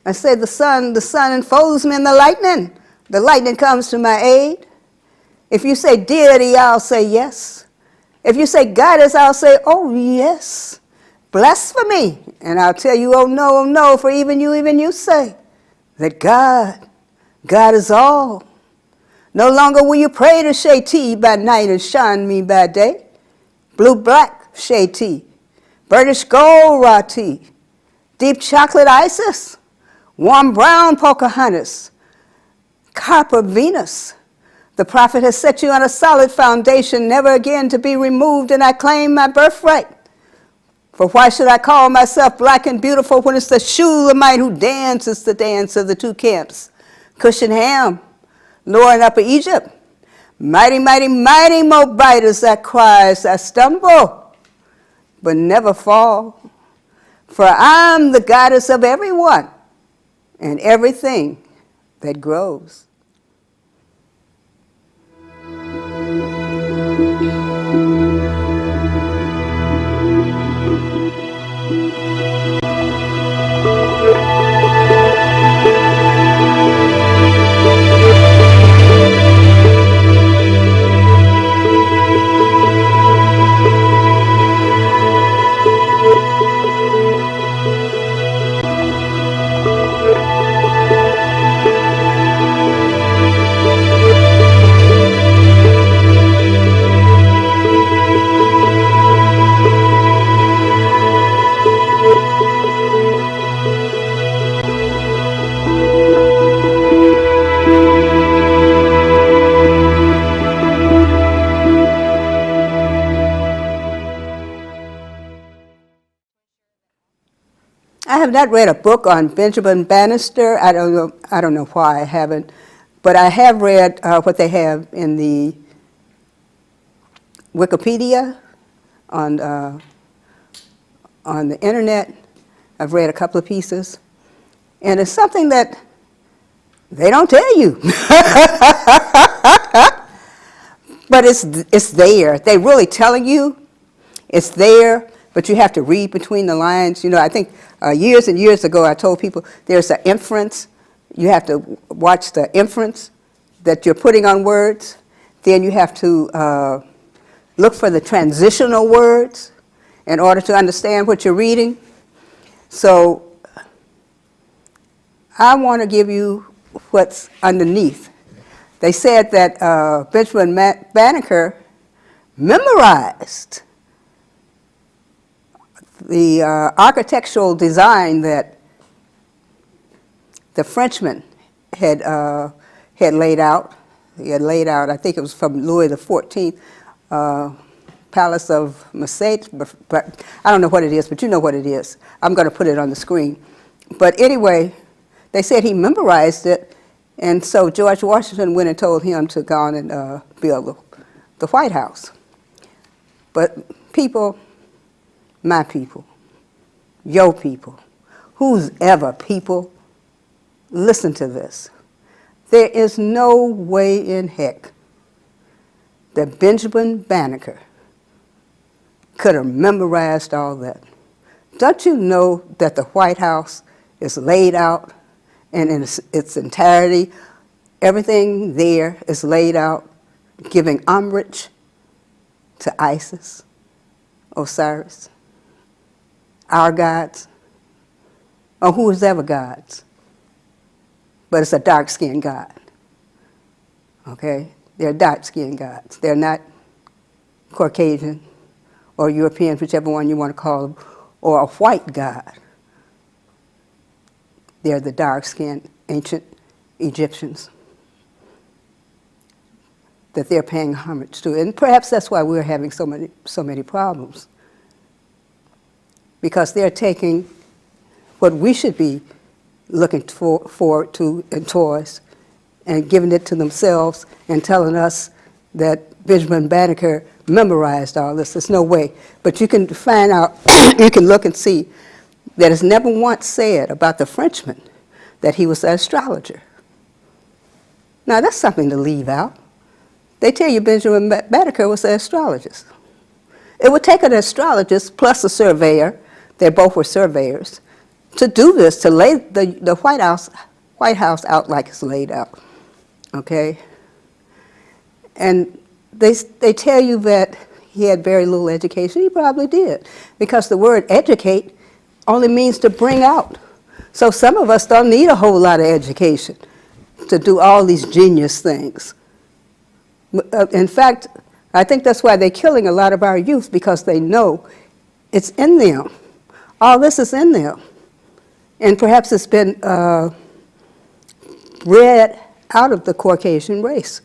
I say the sun enfolds me in the lightning. The lightning comes to my aid. If you say deity, I'll say yes. If you say goddess, I'll say, oh yes. Blasphemy. And I'll tell you, oh no, for even you say that God is all. No longer will you pray to Sheti by night and shine me by day. Blue black Sheti, burnished gold Rati, deep chocolate Isis, warm brown Pocahontas, copper Venus. The prophet has set you on a solid foundation, never again to be removed, and I claim my birthright. For why should I call myself black and beautiful when it's the Shulamite who dances the dance of the two camps? Cush and Ham, Lower and Upper Egypt, mighty, mighty, mighty Moabites that cries, I stumble, but never fall. For I'm the goddess of everyone and everything that grows. I have not read a book on Benjamin Bannister. I don't know why I haven't, but I have read what they have in the Wikipedia on the internet. I've read a couple of pieces, and it's something that they don't tell you. But it's there. They're really telling you it's there, but you have to read between the lines. You know, I think years and years ago I told people there's an inference. You have to watch the inference that you're putting on words. Then you have to look for the transitional words in order to understand what you're reading. So I want to give you what's underneath. They said that Benjamin Banneker memorized the architectural design that the Frenchman had laid out. He had laid out, I think it was from Louis XIV, Palace of Marseille, but I don't know what it is, but you know what it is. I'm going to put it on the screen. But anyway, they said he memorized it, and so George Washington went and told him to go on and build the White House. But people, my people, your people, whose ever people, listen to this. There is no way in heck that Benjamin Banneker could have memorized all that. Don't you know that the White House is laid out and in its entirety, everything there is laid out giving homage to Isis, Osiris, our gods, or who's ever gods, but it's a dark-skinned god, okay? They're dark-skinned gods. They're not Caucasian or European, whichever one you want to call them, or a white god. They're the dark-skinned ancient Egyptians that they're paying homage to. And perhaps that's why we're having so many problems. Because they're taking what we should be looking forward to and towards and giving it to themselves and telling us that Benjamin Banneker memorized all this. There's no way. But you can find out, you can look and see that it's never once said about the Frenchman that he was an astrologer. Now that's something to leave out. They tell you Benjamin Banneker was an astrologist. It would take an astrologist plus a surveyor, they both were surveyors, to do this, to lay the White House out like it's laid out, okay? And they tell you that he had very little education. He probably did, because the word educate only means to bring out. So some of us don't need a whole lot of education to do all these genius things. In fact, I think that's why they're killing a lot of our youth, because they know it's in them. All this is in them. And perhaps it's been bred out of the Caucasian race.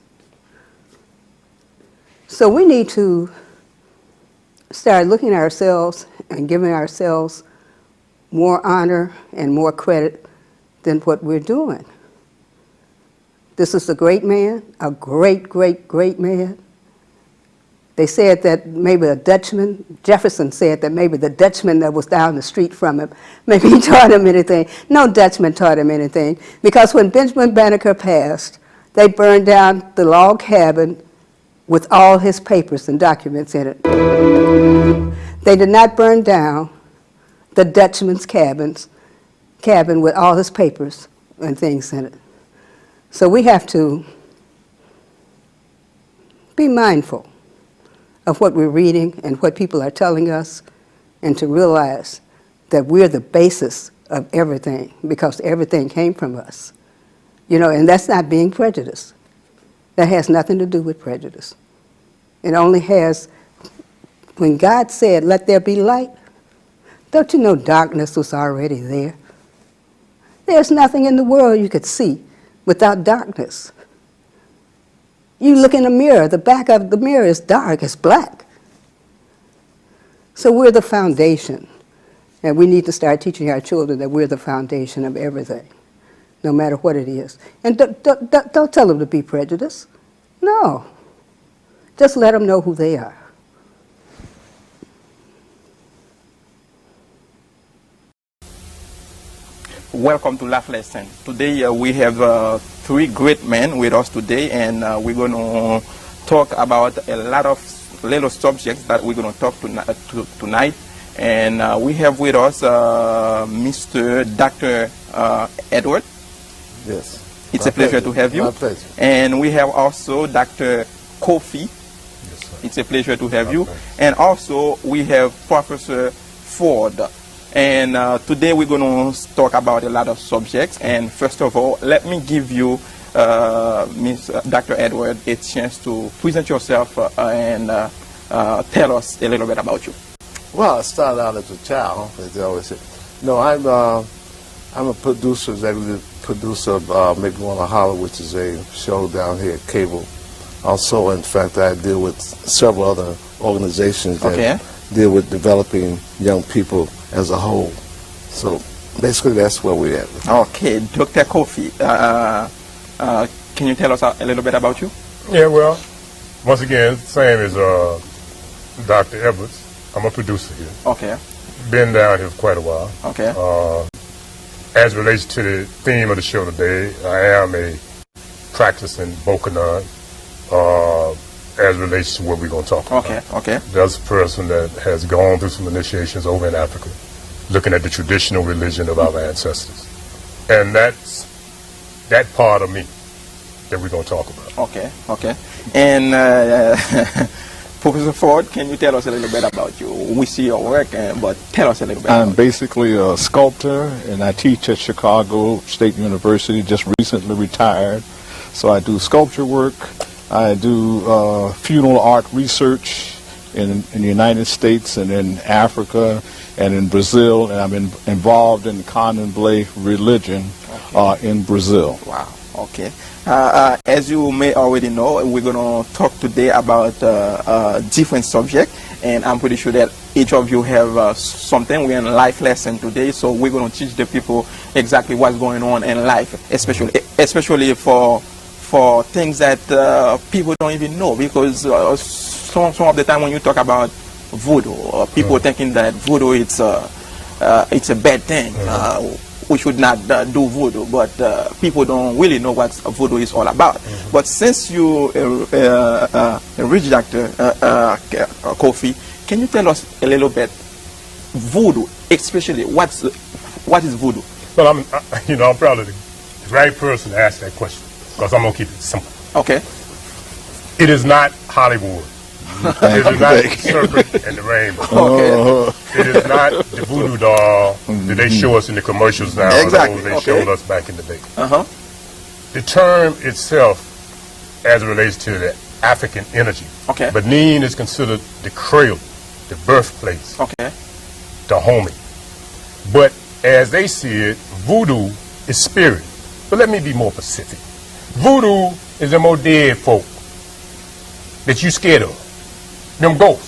So we need to start looking at ourselves and giving ourselves more honor and more credit than what we're doing. This is a great man, a great, great, great man. They said that maybe a Dutchman, Jefferson said that maybe the Dutchman that was down the street from him, maybe he taught him anything. No Dutchman taught him anything, because when Benjamin Banneker passed, they burned down the log cabin with all his papers and documents in it. They did not burn down the Dutchman's cabin with all his papers and things in it. So we have to be mindful of what we're reading and what people are telling us, and to realize that we're the basis of everything, because everything came from us. You know, and that's not being prejudiced. That has nothing to do with prejudice. It only has, when God said, "Let there be light," don't you know darkness was already there? There's nothing in the world you could see without darkness. You look in a mirror, the back of the mirror is dark, it's black. So we're the foundation, and we need to start teaching our children that we're the foundation of everything, no matter what it is. And don't tell them to be prejudiced. No. Just let them know who they are. Welcome to Life Lesson. Today we have three great men with us today, and we're going to talk about a lot of little subjects that we're going to talk tonight. And we have with us Mr. Dr. Edward. Yes. It's a pleasure to have you. My pleasure. And we have also Dr. Kofi. Yes, sir. It's a pleasure to have My you. pleasure. And also we have Professor Ford. And today we're going to talk about a lot of subjects. And first of all, let me give you, Dr. Edward, a chance to present yourself and tell us a little bit about you. Well, I started out as a child, as they always say. No, I'm a producer, executive producer of Make Me Wanna Holler, which is a show down here at Cable. Also, in fact, I deal with several other organizations that deal with developing young people as a whole. So basically that's where we're at. Okay, Dr. Kofi, can you tell us a little bit about you? Yeah, well, once again, same as Dr. Edwards. I'm a producer here. Okay. Been down here for quite a while. Okay. As relates to the theme of the show today, I am a practicing Bokanon, as relates to what we're going to talk about. Okay, okay. That's a person that has gone through some initiations over in Africa, looking at the traditional religion of our ancestors. And that's that part of me that we're going to talk about. Okay, okay. And Professor Ford, can you tell us a little bit about you? We see your work, but tell us a little bit I'm about basically a sculptor, and I teach at Chicago State University, just recently retired. So I do sculpture work. I do funeral art research in the United States and in Africa and in Brazil, and I've been involved in Candomblé religion in Brazil. Wow, okay. As you may already know, we're going to talk today about different subjects, and I'm pretty sure that each of you have something. We're in a life lesson today, so we're going to teach the people exactly what's going on in life, especially for things that people don't even know, because some of the time when you talk about voodoo, people thinking that voodoo it's a bad thing. We should not do voodoo, but people don't really know what voodoo is all about. But since you a rich doctor, Kofi, can you tell us a little bit voodoo, especially what What is voodoo? Well, I'm probably the right person to ask that question because I'm gonna keep it simple. Okay. It is not Hollywood. It is not the serpent and the rainbow. Okay. It is not the voodoo doll that they show us in the commercials now. Exactly. Or those they Okay. showed us back in the day. Uh-huh. The term itself, as it relates to the African energy. Okay. Benin is considered the cradle, the birthplace, Okay. the homie. But as they see it, voodoo is spirit. But let me be more specific. Voodoo is them old dead folk that you scared of. Them ghosts.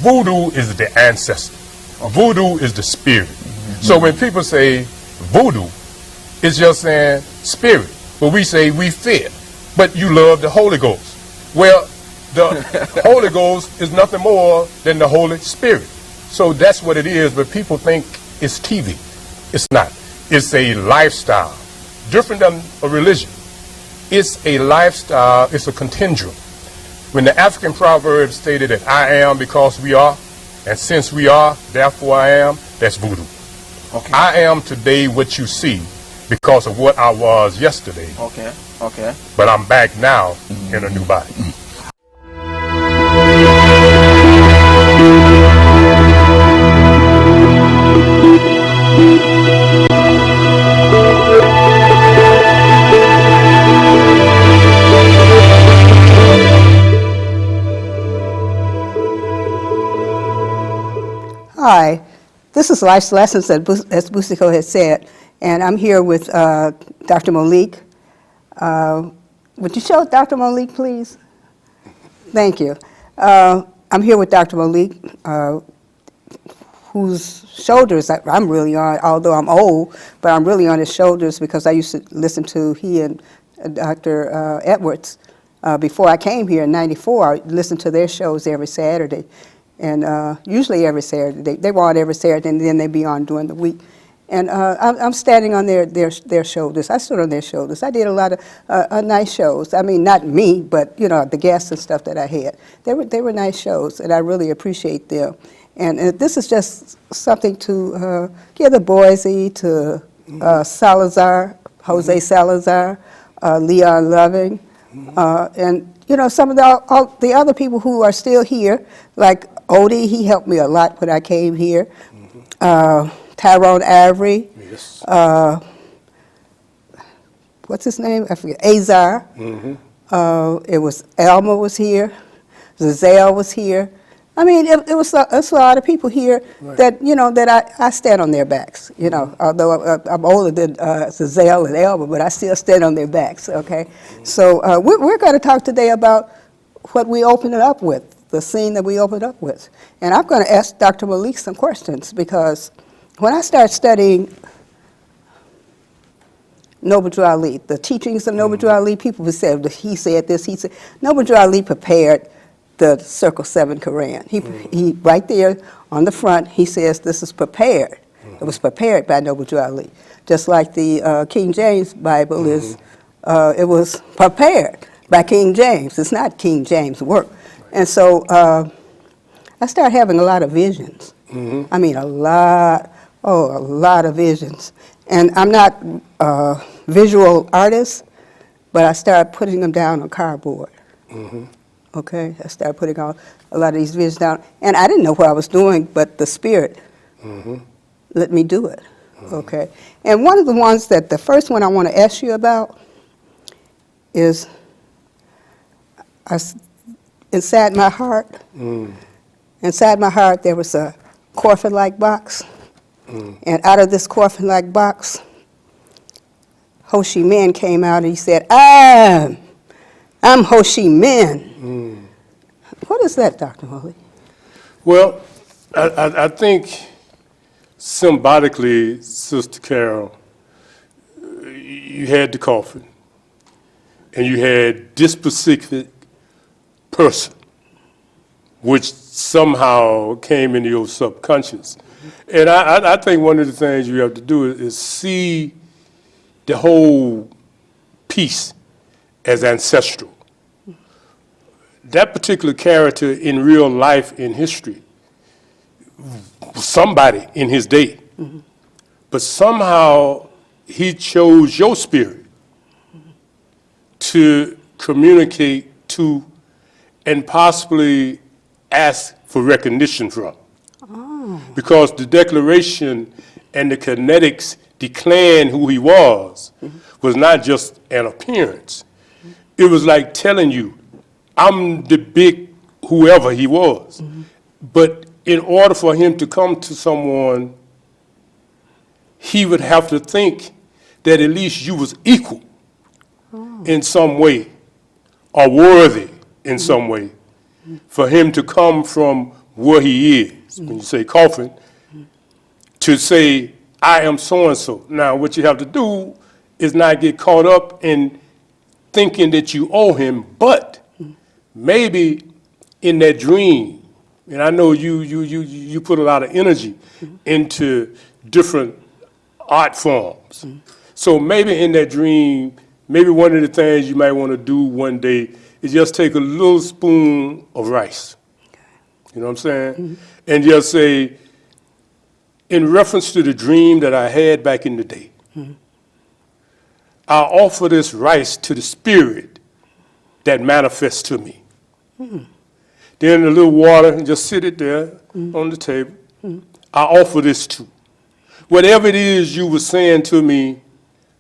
Voodoo is the ancestor. Voodoo is the spirit. So when people say voodoo, it's just saying spirit. But we say we fear. But you love the Holy Ghost. Well, the Holy Ghost is nothing more than the Holy Spirit. So that's what it is, but people think it's TV. It's not. It's a lifestyle. Different than a religion. It's a lifestyle, it's a continuum. When the African proverb stated that I am because we are, and since we are, therefore I am, that's voodoo. Okay. I am today what you see because of what I was yesterday, Okay. Okay. but I'm back now in a new body. Hi, this is Life's Lessons, as Busico has said, and I'm here with Dr. Malik. Would you show Dr. Malik, please? Thank you. I'm here with Dr. Malik, whose shoulders I'm really on, although I'm old, but I'm really on his shoulders because I used to listen to he and Dr. Edwards before I came here in '94. I listened to their shows every Saturday. And usually every Saturday. They were on every Saturday, and then they'd be on during the week. And I'm standing on their shoulders. I stood on their shoulders. I did a lot of nice shows. I mean, not me, but you know, the guests and stuff that I had. They were nice shows, and I really appreciate them. And this is just something to give the Boise, to Salazar, Jose Salazar, Leon Loving, and you know, some of all the other people who are still here, like Odie, he helped me a lot when I came here. Tyrone Avery. Yes. What's his name? I forget. Azar. It was Elma was here. Zazelle was here. I mean, it was a lot of people here that, you know, that I stand on their backs, you know, although I'm older than Zazelle and Elma, but I still stand on their backs, okay? So we're going to talk today about what we opened it up with, the scene that we opened up with. And I'm going to ask Dr. Malik some questions because when I started studying Noble Drew Ali, the teachings of Noble Drew Ali, people would say, he said this, he said, Noble Drew Ali prepared the Circle 7 Quran. He right there on the front, he says this is prepared. It was prepared by Noble Drew Ali. Just like the King James Bible is, it was prepared by King James. It's not King James' work. And so I started having a lot of visions. I mean, a lot of visions. And I'm not a visual artist, but I started putting them down on cardboard. Okay, I started putting a lot of these visions down. And I didn't know what I was doing, but the Spirit let me do it. Okay. And one of the ones that, the first one I want to ask you about is, inside my heart there was a coffin-like box. And out of this coffin-like box, Ho Chi Minh came out and he said, I'm Ho Chi Minh. What is that, Dr. Malik? Well, I think symbolically, Sister Carol, you had the coffin, and you had this specific person, which somehow came into your subconscious. And I think one of the things you have to do is see the whole piece as ancestral. That particular character in real life in history, somebody in his day, but somehow he chose your spirit to communicate to and possibly ask for recognition from. Because the declaration and the kinetics declaring who he was not just an appearance. It was like telling you, I'm the big whoever he was. But in order for him to come to someone, he would have to think that at least you was equal in some way or worthy in some way for him to come from where he is. When you say coffin, to say, I am so-and-so. Now, what you have to do is not get caught up in thinking that you owe him, but maybe in that dream, and I know you put a lot of energy into different art forms. So maybe in that dream, maybe one of the things you might want to do one day is just take a little spoon of rice. You know what I'm saying? And just say, in reference to the dream that I had back in the day, I offer this rice to the spirit that manifests to me. Then a little water, and just sit it there on the table. I offer this to. Whatever it is you were saying to me,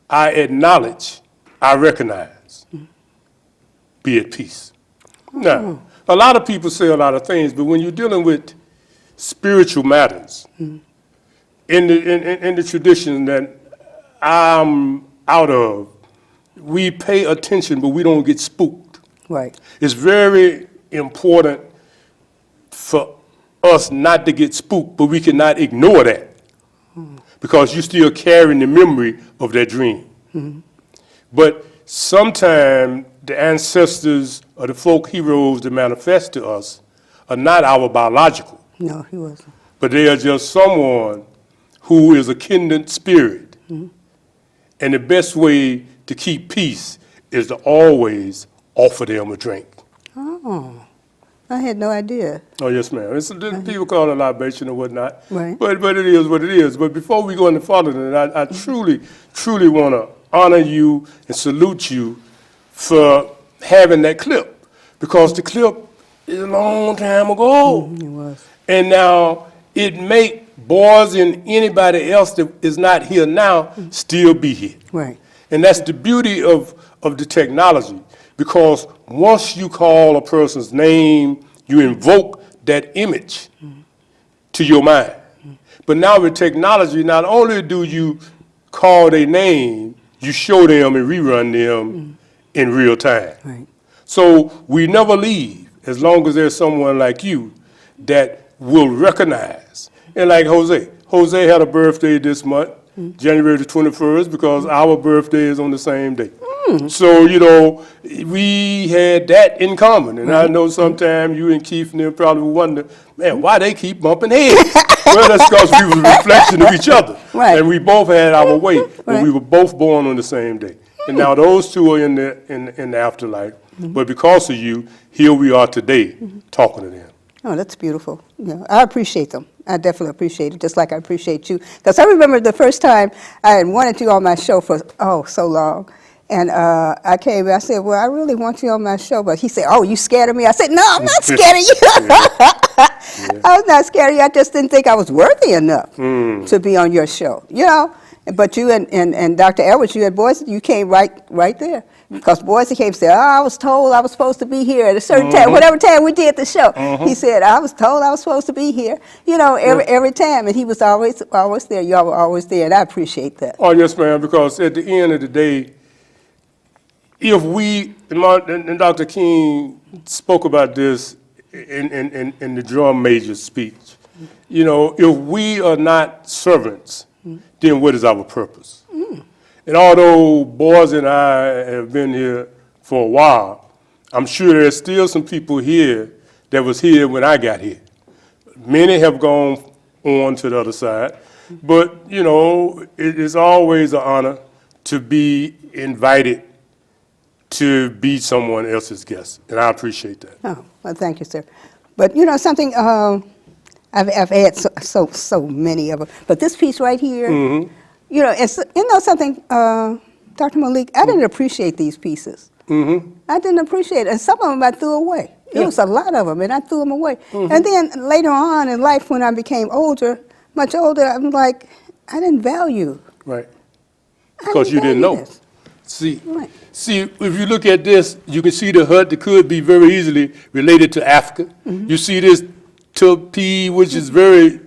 I acknowledge, I recognize. Be at peace. Now, a lot of people say a lot of things, but when you're dealing with spiritual matters, in the tradition that I'm out of, we pay attention, but we don't get spooked. Right. It's very important for us not to get spooked, but we cannot ignore that because you're still carrying the memory of that dream. But sometimes the ancestors or the folk heroes that manifest to us are not our biological, No, he wasn't. but they are just someone who is a kindred spirit. And the best way to keep peace is to always offer them a drink. Oh, I had no idea. Oh, yes, ma'am. People call it libation or whatnot. Right. But it is what it is. But before we go any further than that, I truly want to honor you and salute you for having that clip. Because the clip is a long time ago. It was. And now it make boys and anybody else that is not here now still be here. Right. And that's the beauty of the technology, because once you call a person's name, you invoke that image to your mind. But now with technology, not only do you call their name, you show them and rerun them in real time. Right. So we never leave as long as there's someone like you that will recognize. And like Jose had a birthday this month, January the 21st, because our birthday is on the same day. So, we had that in common. And I know sometimes you and Keith and them probably wonder, man, why they keep bumping heads? Well, that's because we was a reflection of each other. Right. And we both had our way, but Right. we were both born on the same day. And now those two are in the afterlife. But because of you, here we are today talking to them. Oh, that's beautiful. Yeah, I appreciate them. I definitely appreciate it, just like I appreciate you. Because I remember the first time I had wanted you on my show for, so long. And I came and I said, well, I really want you on my show. But he said, oh, you scared of me? I said, no, I'm not scared of you. I was not scared of you. I just didn't think I was worthy enough to be on your show, But you and Dr. Edwards, you at Boise, you came right there. Because Boise came and said, I was told I was supposed to be here at a certain time, whatever time we did the show. He said, I was told I was supposed to be here, every time. And he was always there. You all were always there, and I appreciate that. Oh, yes, ma'am, because at the end of the day, if we, and Dr. King spoke about this in the drum major speech, if we are not servants, then what is our purpose? And although Boys and I have been here for a while, I'm sure there's still some people here that was here when I got here. Many have gone on to the other side, but it is always an honor to be invited to be someone else's guest, and I appreciate that. Oh, well, thank you, sir. But something, I've had so many of them. But this piece right here, You know, it's, you know something, Dr. Malik, I didn't appreciate these pieces. I didn't appreciate it. And some of them I threw away. There was a lot of them, and I threw them away. And then later on in life, when I became older, much older, I'm like, I didn't value. Right. I Because you didn't know. value this. See, Right. see, if you look at this, you can see the hut that could be very easily related to Africa. You see this tupi, which is very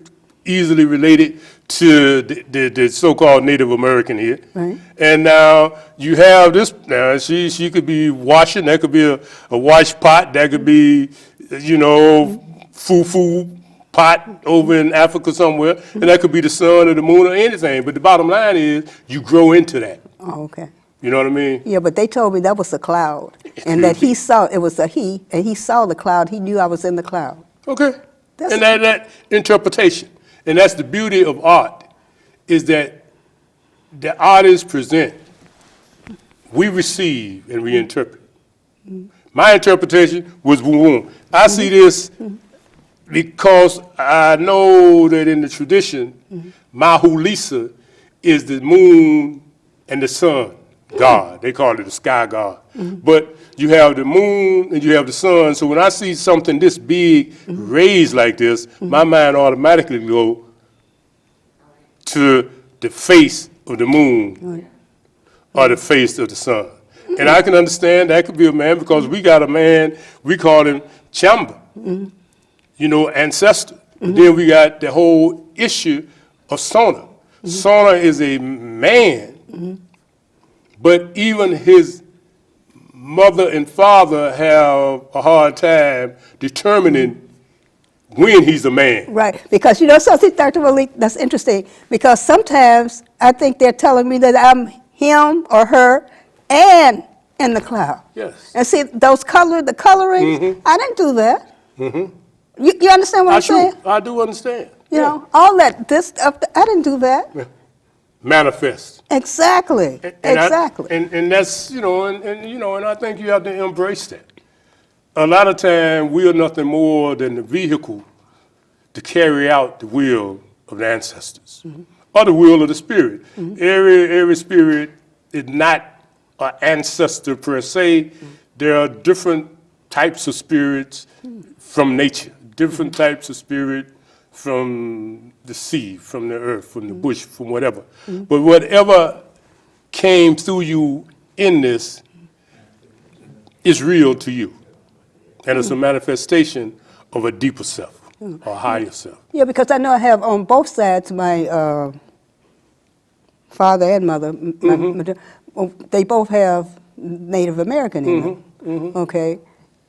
easily related to the so-called Native American here. Right. And now you have this, now she could be washing, that could be a wash pot, that could be, you know, fufu pot over in Africa somewhere, and that could be the sun or the moon or anything. But the bottom line is you grow into that. Oh, okay. You know what I mean? Yeah, but they told me that was a cloud, and that he saw, it was a he, and he saw the cloud. He knew I was in the cloud. Okay. That's- And that interpretation, and that's the beauty of art, is that the artists present, we receive, and we interpret. My interpretation was boom. I see this because I know that in the tradition, Mahulisa is the moon and the sun god. They call it the sky god. But you have the moon and you have the sun. So when I see something this big raised like this, my mind automatically go to the face of the moon or the face of the sun. And I can understand that could be a man because we got a man, we call him Chamba, you know, ancestor. Then we got the whole issue of Sona. Sona is a man, but even his mother and father have a hard time determining when he's a man. Right, because you know something, Dr. Malik, that's interesting, because sometimes I think they're telling me that I'm him or her and in the cloud. Yes. And see, those the colorings, I didn't do that. You understand what I'm saying? I do understand. You know, all that, this stuff, I didn't do that. Manifest. Exactly, exactly. And that's, you know, and I think you have to embrace that. A lot of time, we are nothing more than the vehicle to carry out the will of the ancestors, or the will of the spirit. Every spirit is not an ancestor per se. There are different types of spirits from nature, different types of spirit from the sea, from the earth, from the bush, from whatever. But whatever came through you in this is real to you. And it's a manifestation of a deeper self, or higher self. Yeah, because I know I have on both sides, my father and mother, they both have Native American in them, okay?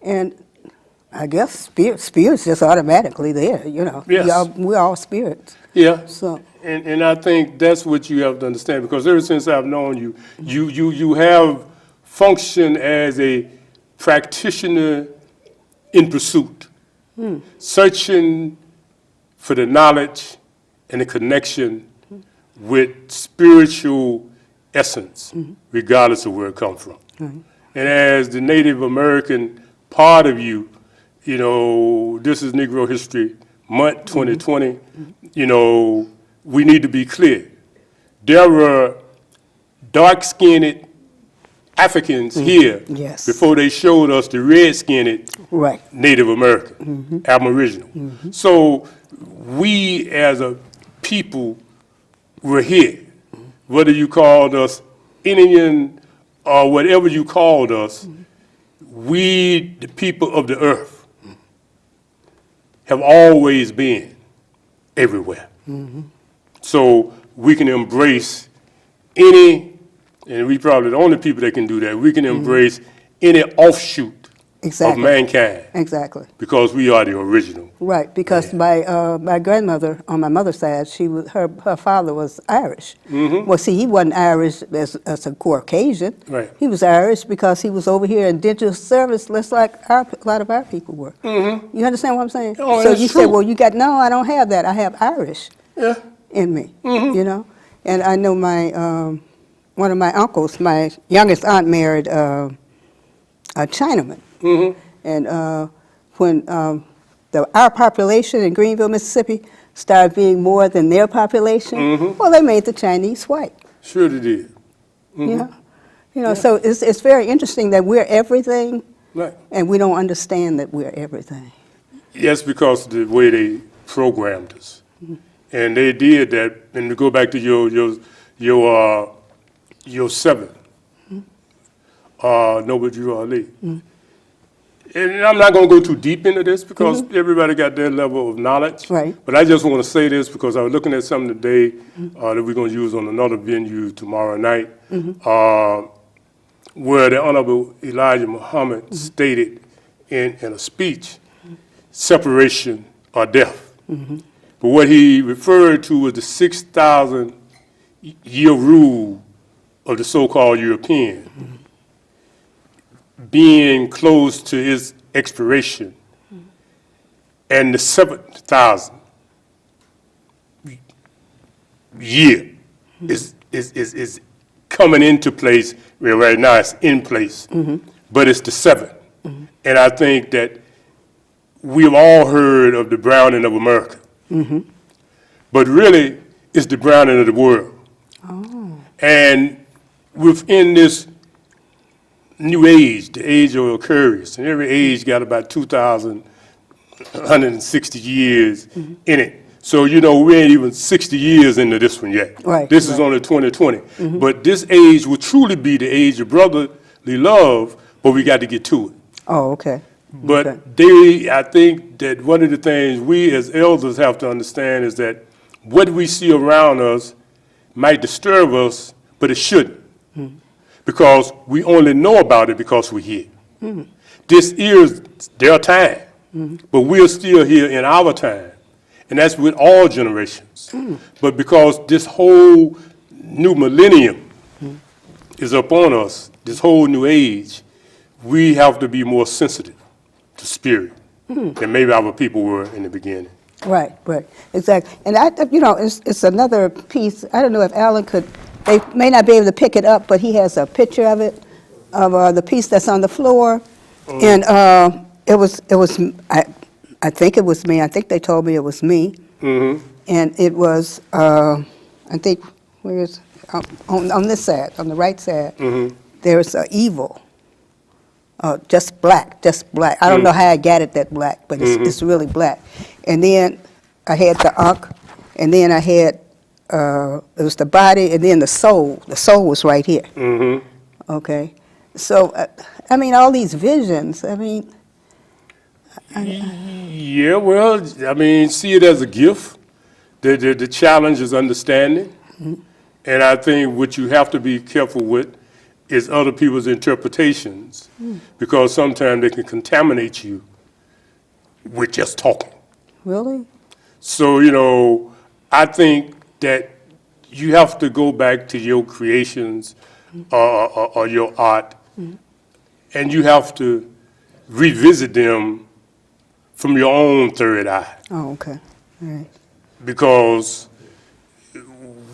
And I guess spirit's just automatically there, you know. Yes. We're all spirits. Yeah. So, And I think that's what you have to understand, because ever since I've known you, you have functioned as a practitioner in pursuit, searching for the knowledge and the connection with spiritual essence, regardless of where it comes from. And as the Native American part of you, you know, this is Negro History Month 2020, you know, we need to be clear. There were dark-skinned Africans here Yes. before they showed us the red-skinned right. Native American, Aboriginal. So we as a people were here. Whether you called us Indian or whatever you called us, we, the people of the earth, have always been everywhere. So we can embrace any, and we probably the only people that can do that, we can embrace any offshoot Exactly. of mankind Exactly. because we are the original. Right, because my grandmother on my mother's side, her father was Irish. Well, see, he wasn't Irish as a Caucasian. Right. He was Irish because he was over here in indigenous service, just like a lot of our people were. You understand what I'm saying? Oh, so that's you true. say, well, no, I don't have that. I have Irish Yeah. in me. You know, and I know my one of my uncles, my youngest aunt married a Chinaman. And when our population in Greenville, Mississippi, started being more than their population, well, they made the Chinese white. Sure they did. So it's very interesting that we're everything, Right. and we don't understand that we're everything. Yes, because of the way they programmed us. And they did that, and to go back to your seven, Noble Drew Ali. And I'm not going to go too deep into this because everybody got their level of knowledge. Right. But I just want to say this because I was looking at something today that we're going to use on another venue tomorrow night, where the Honorable Elijah Muhammad stated in a speech, separation or death. But what he referred to was the 6,000-year rule of the so-called European being close to its expiration, and the 7,000 year is coming into place. Well, right now it's in place, but it's the 7th. And I think that we've all heard of the browning of America, but really it's the browning of the world. And within this new age, the age of Aquarius, and every age got about 2,160 years in it. So, we ain't even 60 years into this one yet. Right, This is only 2020. But this age will truly be the age of brotherly love, but we got to get to it. Oh, okay. But Okay. I think that one of the things we as elders have to understand is that what we see around us might disturb us, but it shouldn't. Because we only know about it because we're here. This is their time, but we're still here in our time. And that's with all generations. But because this whole new millennium is upon us, this whole new age, we have to be more sensitive to spirit than maybe our people were in the beginning. Right, exactly. And it's another piece. I don't know if Alan could. They may not be able to pick it up, but he has a picture of it, of the piece that's on the floor, and it was. I think it was me. I think they told me it was me, and it was. I think where's on this side, on the right side, there's evil. Just black. I don't know how I got it that black, but it's really black. And then I had the Ankh, and then I had, it was the body, and then the soul. The soul was right here. Okay. So, all these visions, Yeah, well, see it as a gift. The challenge is understanding. And I think what you have to be careful with is other people's interpretations, because sometimes they can contaminate you with just talking. really? So, I think that you have to go back to your creations or your art, and you have to revisit them from your own third eye. Oh, okay. All right. Because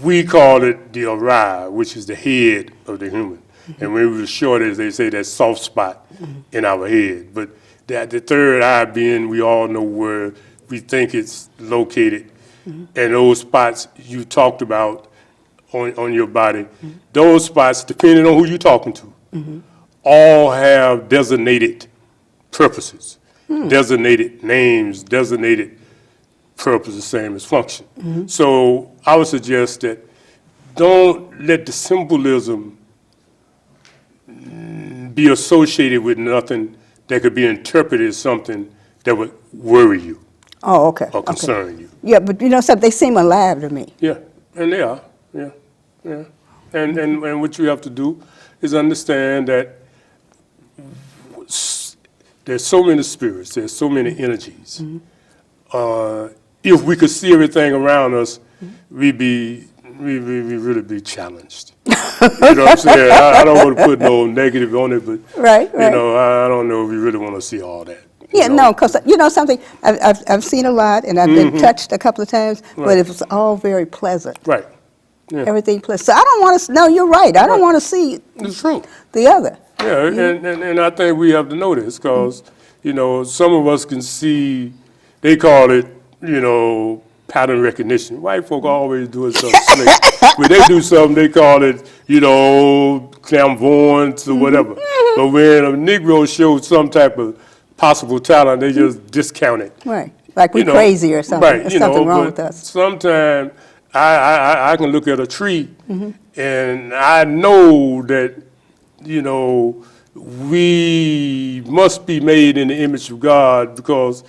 we call it the Orion, which is the head of the human. And when we were short, as they say, that soft spot in our head. But that the third eye being, we all know where we think it's located. And those spots you talked about on your body, those spots, depending on who you're talking to, all have designated purposes, designated names, designated purpose, the same as function. So I would suggest that don't let the symbolism be associated with nothing that could be interpreted as something that would worry you Oh, okay. or concern you. Yeah, but something, they seem alive to me. Yeah, and they are. Yeah. And what you have to do is understand that there's so many spirits, there's so many energies. If we could see everything around us, we'd really be challenged. You know what I'm saying? I don't want to put no negative on it, but Right. I don't know if we really want to see all that. Yeah, no, because something, I've seen a lot, and I've been touched a couple of times, but it was all very pleasant. Right. Yeah. Everything pleasant. So I don't want to, no, you're right. I don't want to see It's true. the other. Yeah, and I think we have to know this because, some of us can see they call it, pattern recognition. White folk always doing something slick. When they do something, they call it, clairvoyance or whatever. But when a Negro shows some type of possible talent, they just discount it. Right. Like we're crazy or something. Right. There's something wrong with us. Sometimes I can look at a tree and I know that, we must be made in the image of God, because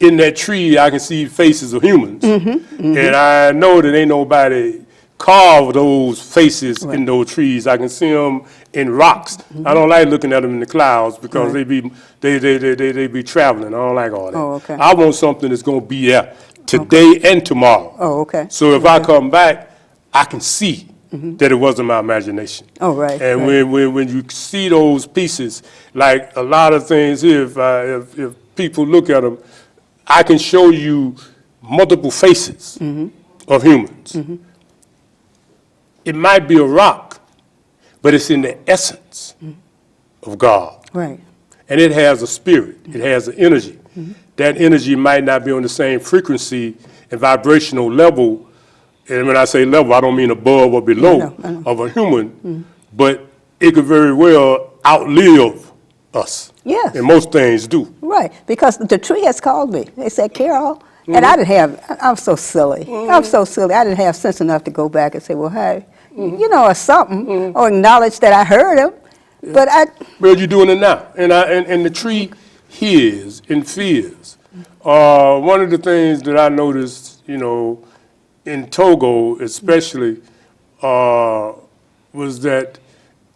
in that tree I can see faces of humans. And I know that ain't nobody carved those faces in those trees. I can see them in rocks. I don't like looking at them in the clouds because they be traveling. I don't like all that. Oh, okay. I want something that's going to be there today and tomorrow. Oh, okay. So if I come back, I can see that it wasn't my imagination. Oh, right. And right. when you see those pieces, like a lot of things here, if people look at them, I can show you multiple faces of humans. It might be a rock, but it's in the essence of God. Right. And it has a spirit. It has an energy. That energy might not be on the same frequency and vibrational level. And when I say level, I don't mean above or below I know. of a human, but it could very well outlive us. Yes. And most things do. Right, because the tree has called me. They said, Carol, and I didn't have, I'm so silly. I'm so silly. I didn't have sense enough to go back and say, well, hey, or something, or acknowledge that I heard him. But Well, you're doing it now. And the tree hears and fears. One of the things that I noticed, in Togo especially, was that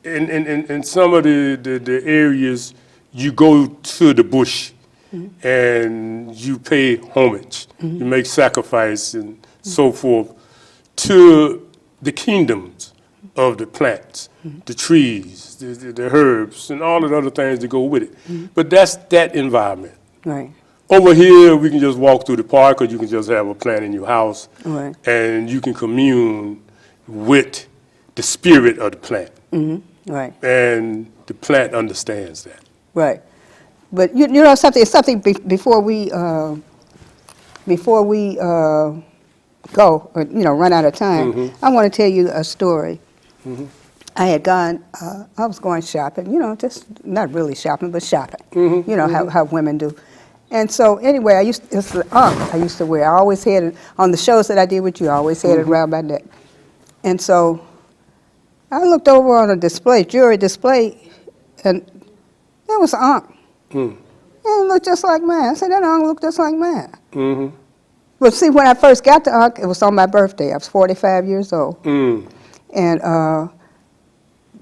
in some of the areas, you go to the bush and you pay homage. You make sacrifice and so forth to the kingdoms of the plants, the trees, the herbs, and all of the other things that go with it. But that's that environment. right, Over here, we can just walk through the park, or you can just have a plant in your house, Right. and you can commune with the spirit of the plant. right, And the plant understands that. right. But you know something before we go, or, run out of time, I want to tell you a story. I had gone, I was going shopping, just not really shopping, but shopping. How women do. And so anyway, it's the I used to wear. I always had it, on the shows that I did with you, I always had it around my neck. And so I looked over on a display, jewelry display, and there was an ankh. And it looked just like mine. I said, that ankh looked just like mine. But see, when I first got the ankh, it was on my birthday. I was 45 years old. And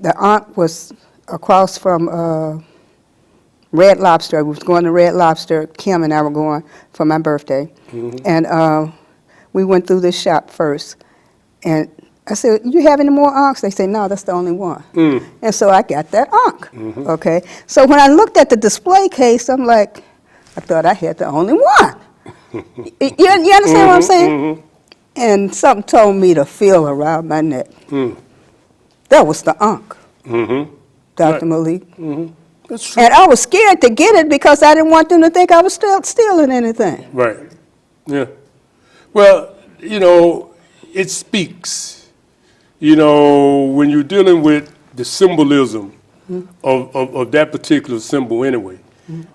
the ankh was across from Red Lobster. We was going to Red Lobster. Kim and I were going for my birthday. And we went through this shop first. And I said, you have any more ankhs? They said, no, that's the only one. And so I got that ankh, okay? So when I looked at the display case, I'm like, I thought I had the only one. You understand what I'm saying? And something told me to feel around my neck. That was the ankh, Dr. Malik. That's true. And I was scared to get it because I didn't want them to think I was still stealing anything. Right. Yeah. Well, it speaks. When you're dealing with the symbolism of that particular symbol anyway,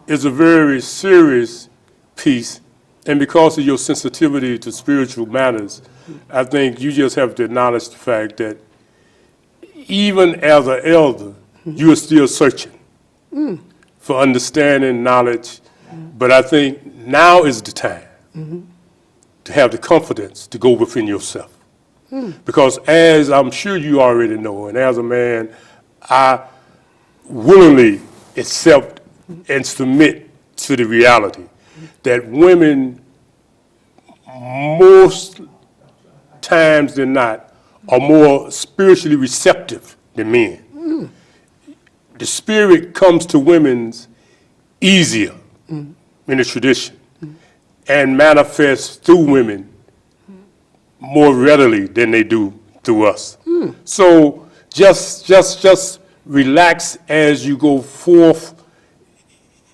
it's a very serious piece. And because of your sensitivity to spiritual matters, I think you just have to acknowledge the fact that even as an elder, you are still searching for understanding, knowledge. But I think now is the time to have the confidence to go within yourself. Because as I'm sure you already know, and as a man, I willingly accept and submit to the reality that women, most times than not, are more spiritually receptive than men. The spirit comes to women easier in the tradition and manifests through women more readily than they do through us. So just relax as you go forth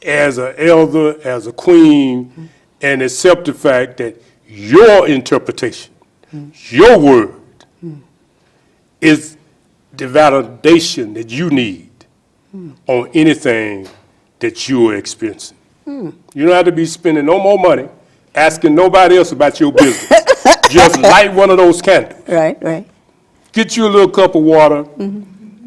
as an elder, as a queen, and accept the fact that your interpretation, your word, is the validation that you need on anything that you are experiencing. You don't have to be spending no more money asking nobody else about your business. Just light one of those candles. Right, right. Get you a little cup of water.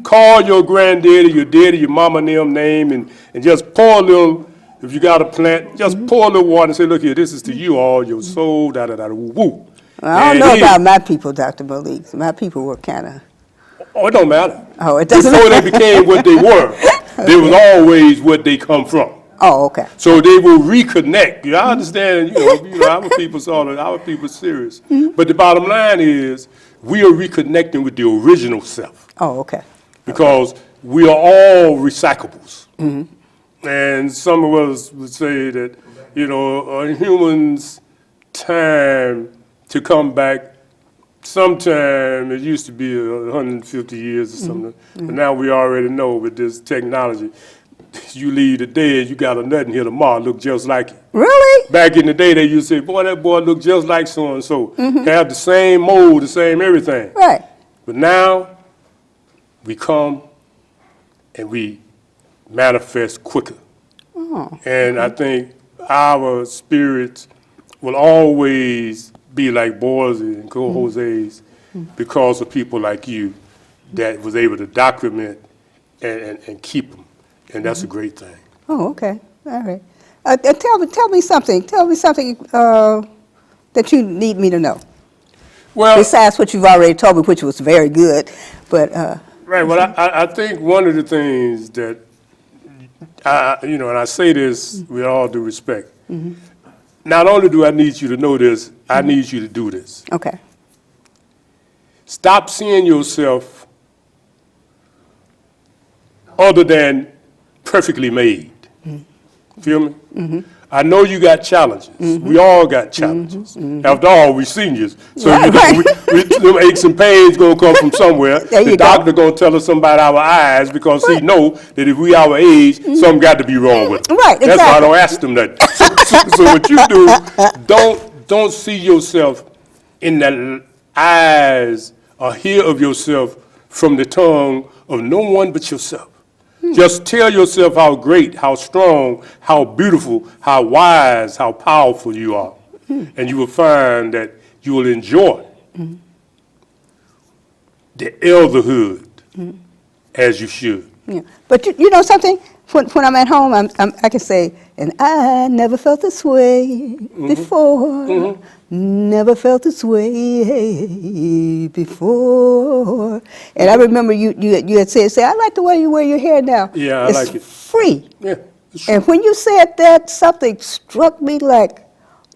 Call your granddaddy, your daddy, your mama and them name, and just pour a little, if you got a plant, just pour a little water and say, look here, this is to you, all your soul, da-da-da, woo-woo. I don't know about my people, Dr. Malik. My people were kind of... Oh, it don't matter. Oh, it doesn't Before matter. they became what they were, they was always what they come from. Oh, okay. So they will reconnect. You know, I understand, our people our people serious. But the bottom line is, we are reconnecting with the original self. Oh, okay. Because we are all recyclables. And some of us would say that, a human's time to come back, sometime it used to be 150 years or something, but now we already know with this technology, you leave today and you got a nut in here tomorrow look just like it. Really? Back in the day, they used to say, boy, that boy look just like so-and-so. Have the same mold, the same everything. Right. But now, we come and we manifest quicker. Oh. And I think our spirits will always be like Boise and Co-Jose's because of people like you that was able to document and keep them. And that's a great thing. Oh, okay. All right. Tell me something. Tell me something that you need me to know. Well, Besides what you've already told me, which was very good, but right. Well, I think one of the things that, and I say this with all due respect, not only do I need you to know this, I need you to do this. okay. Stop seeing yourself other than perfectly made. Feel me? I know you got challenges. We all got challenges. After all, we seniors. So them aches and pains going to come from somewhere. The doctor going to tell us something about our eyes because he know that if we our age, something got to be wrong with them. Right, That's why I exactly. don't ask them that. So what you do, don't see yourself in the eyes or hear of yourself from the tongue of no one but yourself. Just tell yourself how great, how strong, how beautiful, how wise, how powerful you are. And you will find that you will enjoy the elderhood as you should. Yeah. But you know something? When I'm at home, I can say, and I never felt this way before. Never felt this way before. And I remember you had said, I like the way you wear your hair now. Yeah, I it's like it. Free. Yeah. It's true. And when you said that, something struck me like,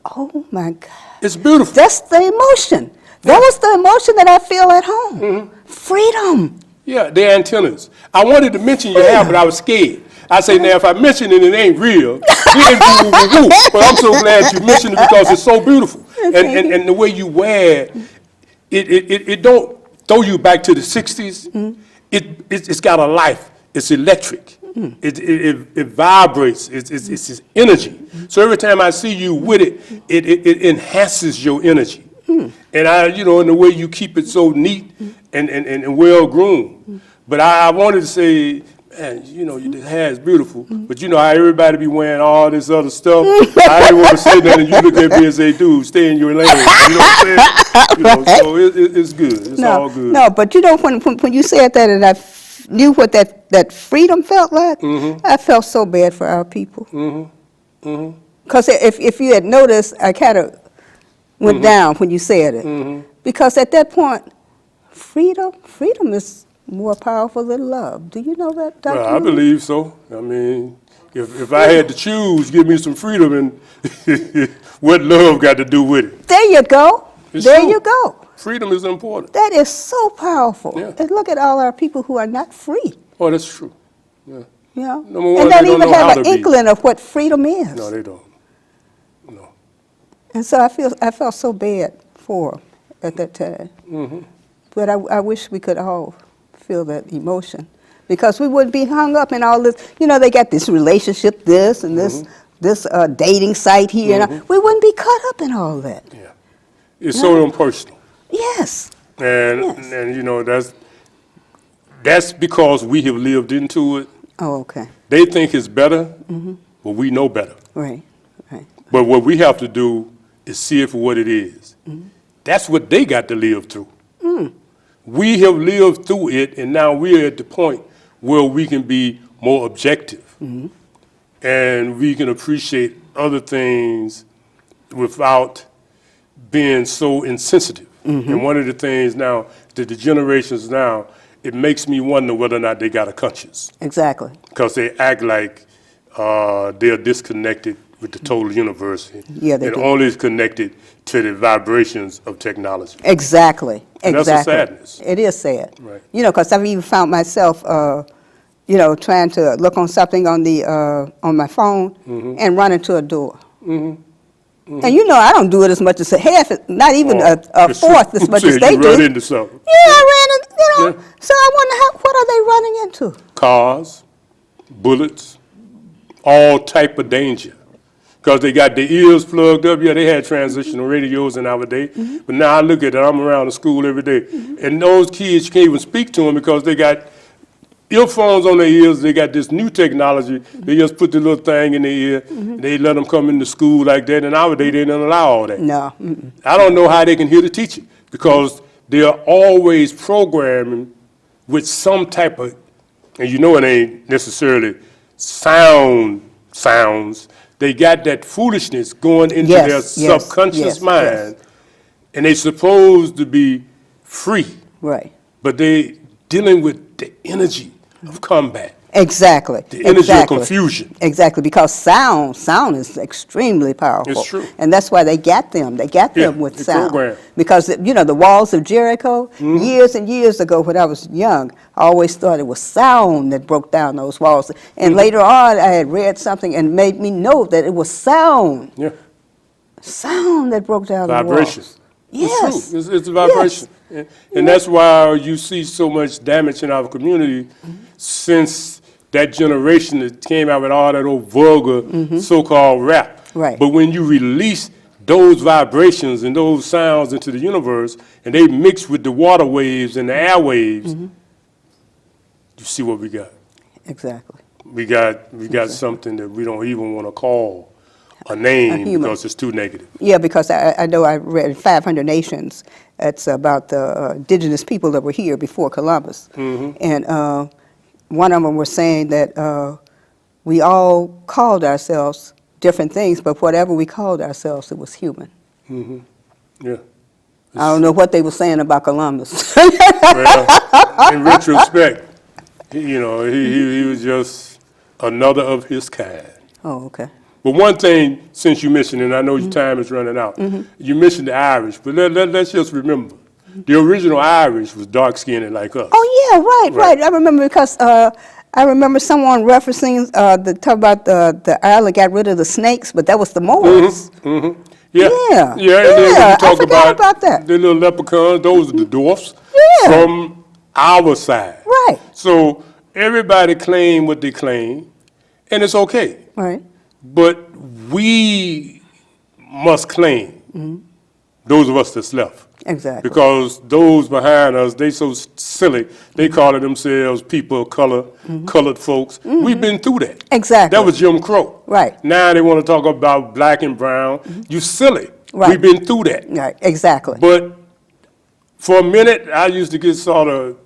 oh my God. It's beautiful. That's the emotion. That was the emotion that I feel at home. Freedom. Yeah, they're antennas. I wanted to mention your hair, but I was scared. I say, now, if I mention it, it ain't real. Then woo. But I'm so glad you mentioned it because it's so beautiful. And the way you wear it don't throw you back to the 60s. It's got a life. It's electric. It vibrates. It's energy. So every time I see you with it enhances your energy. And in the way you keep it so neat and well groomed. But I wanted to say, man, your hair is beautiful, but you know how everybody be wearing all this other stuff. I didn't want to say that, and you look at me and say, dude, stay in your lane. You know what I'm saying? So it's good. It's all good. No, but when you said that, and I knew what that freedom felt like, I felt so bad for our people. Because if you had noticed, I kind of went down when you said it. Because at that point, freedom is more powerful than love. Do you know that, Dr. Well, I believe so. I mean, if I had to choose, give me some freedom, and what love got to do with it? There you go. It's There true. you go. Freedom is important. That is so powerful. Yeah. And look at all our people who are not free. Oh, that's true. Yeah. You know? Number one, and they don't don't even know how have to an be. inkling of what freedom is. No, they don't. No. And so I felt so bad for them at that time. But I wish we could all feel that emotion, because we wouldn't be hung up in all this. They got this relationship, this and this this dating site here. And we wouldn't be caught up in all that. Yeah. It's so impersonal. Yes. And, Yes. and you know, that's because we have lived into it. Oh, okay. They think it's better, but we know better. Right. Right. But what we have to do is see it for what it is. That's what they got to live through. We have lived through it, and now we're at the point where we can be more objective. And we can appreciate other things without being so insensitive. And one of the things now, that the generations now, it makes me wonder whether or not they got a conscience. Exactly. Because they act like they're disconnected with the total universe. Yeah, they and do. only is connected to the vibrations of technology. Exactly. And that's exactly. a sadness. It is sad. Right. You know, because I've even found myself, trying to look on something on the on my phone and run into a door. And you know, I don't do it as much as a half, not even a fourth as much as they you do. run into something. Yeah, I ran into, Yeah. So I wonder what are they running into? Cars, bullets, all type of danger. Because they got their ears plugged up. Yeah, they had transitional radios in our day. But now I look at it, I'm around the school every day. And those kids, you can't even speak to them because they got earphones on their ears. They got this new technology. They just put the little thing in their ear. And they let them come into school like that. And our day, they didn't allow all that. No. I don't know how they can hear the teacher because they are always programming with some type of, and you know it ain't necessarily sounds. They got that foolishness going into Yes, their yes, subconscious yes, mind, and they supposed to be free, Right. but they dealing with the energy of combat, Exactly. the energy exactly. of confusion. Exactly, because sound is extremely powerful. It's true. And that's why they got them. They got Yeah, them with they sound. program. Because, the walls of Jericho, years and years ago when I was young, I always thought it was sound that broke down those walls. And later on, I had read something and made me know that it was sound. Yeah, Sound that broke down vibration. the walls. It's Yes. true. It's a vibration. And that's why you see so much damage in our community since that generation that came out with all that old vulgar so-called rap. Right. But when you release those vibrations and those sounds into the universe and they mix with the water waves and the air waves, you see what we got. Exactly. We got something that we don't even want to call a name human. because it's too negative. Yeah, because I know I read 500 Nations. It's about the indigenous people that were here before Columbus. And one of them was saying that we all called ourselves different things, but whatever we called ourselves, it was human. Yeah. I don't know what they were saying about Columbus. Well, in retrospect, he was just another of his kind. Oh, okay. But one thing, since you mentioned, and I know your time is running out, you mentioned the Irish, but let's just remember, the original Irish was dark-skinned like us. Oh, yeah, right. I remember because I remember someone referencing talk about the Ireland got rid of the snakes, but that was the Moors. Yeah. Yeah, And then when I you talk forgot about that. the little leprechauns, those are the dwarfs Yeah. from our side. Right. So everybody claim what they claim, and it's okay. Right. But we must claim, those of us that's left. Exactly. Because those behind us, they so silly, they call themselves people of color, colored folks. We've been through that. Exactly. That was Jim Crow. Right. Now they want to talk about black and brown. You silly. Right. We've been through that. Right, exactly. But for a minute, I used to get sort of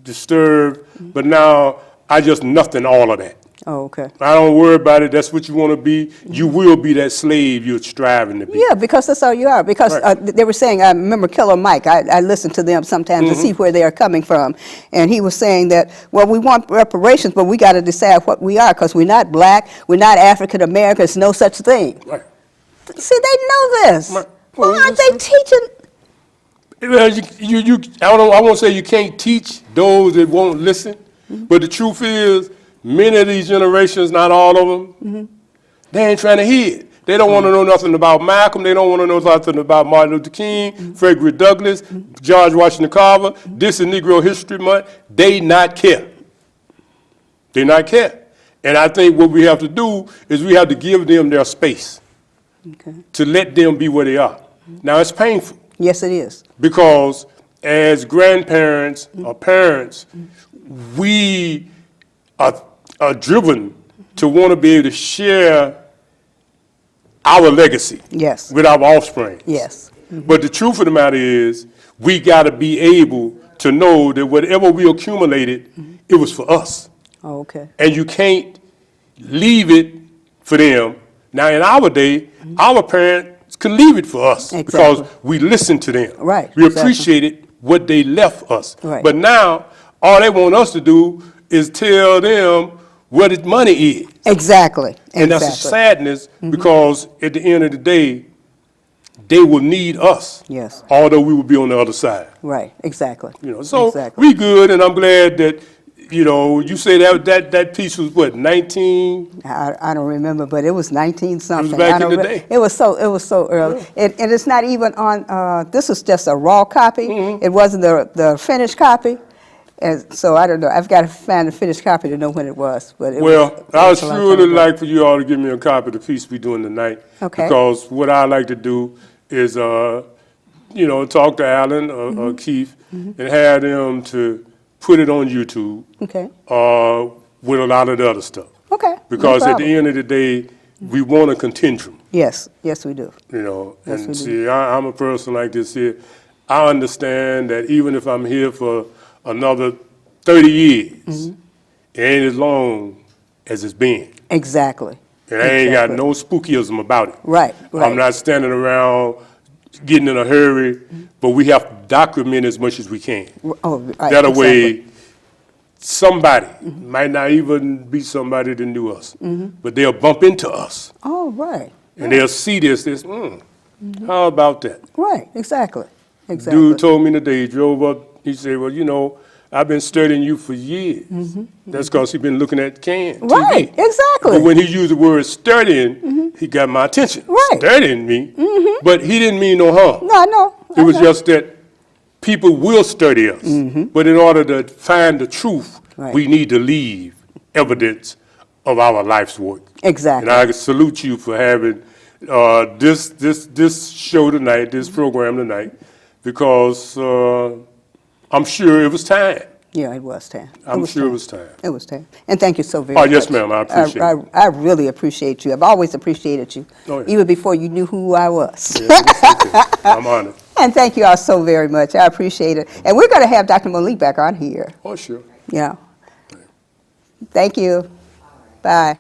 disturbed, but now I just nothing all of that. Oh, okay. I don't worry about it. That's what you want to be. You will be that slave you're striving to be. Yeah, because that's all you are. Because Right. they were saying, I remember Killer Mike, I listen to them sometimes to see where they are coming from. And he was saying that, well, we want reparations, but we got to decide what we are, because we're not black, we're not African American, it's no such thing. Right. See, they know this. Right. Why Well, aren't they teaching? Well, I won't say you can't teach those that won't listen, but the truth is, many of these generations, not all of them, they ain't trying to hear it. They don't want to know nothing about Malcolm. They don't want to know nothing about Martin Luther King, Frederick Douglass, George Washington Carver. This is Negro History Month. They not care. They not care. And I think what we have to do is we have to give them their space Okay. to let them be where they are. Now, it's painful Yes, it is. because as grandparents or parents, we are driven to want to be able to share our legacy Yes. with our offspring. Yes. But the truth of the matter is, we got to be able to know that whatever we accumulated, it was for us. Oh, okay. And you can't leave it for them. Now, in our day, our parents could leave it for us Exactly. because we listened to them. Right, We exactly. appreciated what they left us. Right. But now, all they want us to do is tell them where the money is. Exactly. And that's a Exactly. sadness because at the end of the day, they will need us. Yes. Although we will be on the other side. Right. Exactly. So Exactly. we good, and I'm glad that, you say that piece was what, 19? I don't remember, but it was 19 something. back I don't in the re- day. It was so early, and it's not even on. This was just a raw copy. Mm-hmm. It wasn't the finished copy, and so I don't know. I've got to find the finished copy to know when it was. But it Well, was, I would a long time surely ago. like for you all to give me a copy of the piece we're doing tonight. Okay. Because what I like to do is, talk to Alan or Keith and have them to put it on YouTube Okay. with a lot of the other stuff. Okay. no Because at the problem. end of the day, we want a continuum. Yes. Yes, we do. Yes, we and do. see, I'm a person like this here. I understand that even if I'm here for another 30 years, it ain't as long as it's been. Exactly. And I ain't got Exactly. no spookism about it. Right. Right. I'm not standing around getting in a hurry, but we have to document as much as we can. Oh, right. That exactly. way, somebody, might not even be somebody that knew us, but they'll bump into us. Oh, right. And they'll see this, how about that? Right. Exactly. Exactly. Dude told me today, he drove up, he said, well, I've been studying you for years. That's because he's been looking at TV. Right. Exactly. But when he used the word studying, he got my attention. Right. Studying me, but he didn't mean no harm. No, I know. It was just that people will study us, but in order to find the truth, Right. we need to leave evidence of our life's work. Exactly. And I salute you for having this show tonight, this program tonight, because I'm sure it was time. Yeah, it was time. I'm sure it was time. It was time. And thank you so very much. Oh, yes, ma'am, I appreciate it. I really appreciate you. I've always appreciated you, Oh, yeah. even before you knew who I was. I'm honored. And thank you all so very much. I appreciate it. And we're going to have Dr. Malik back on here. Oh, sure. Yeah. Thank you. Bye.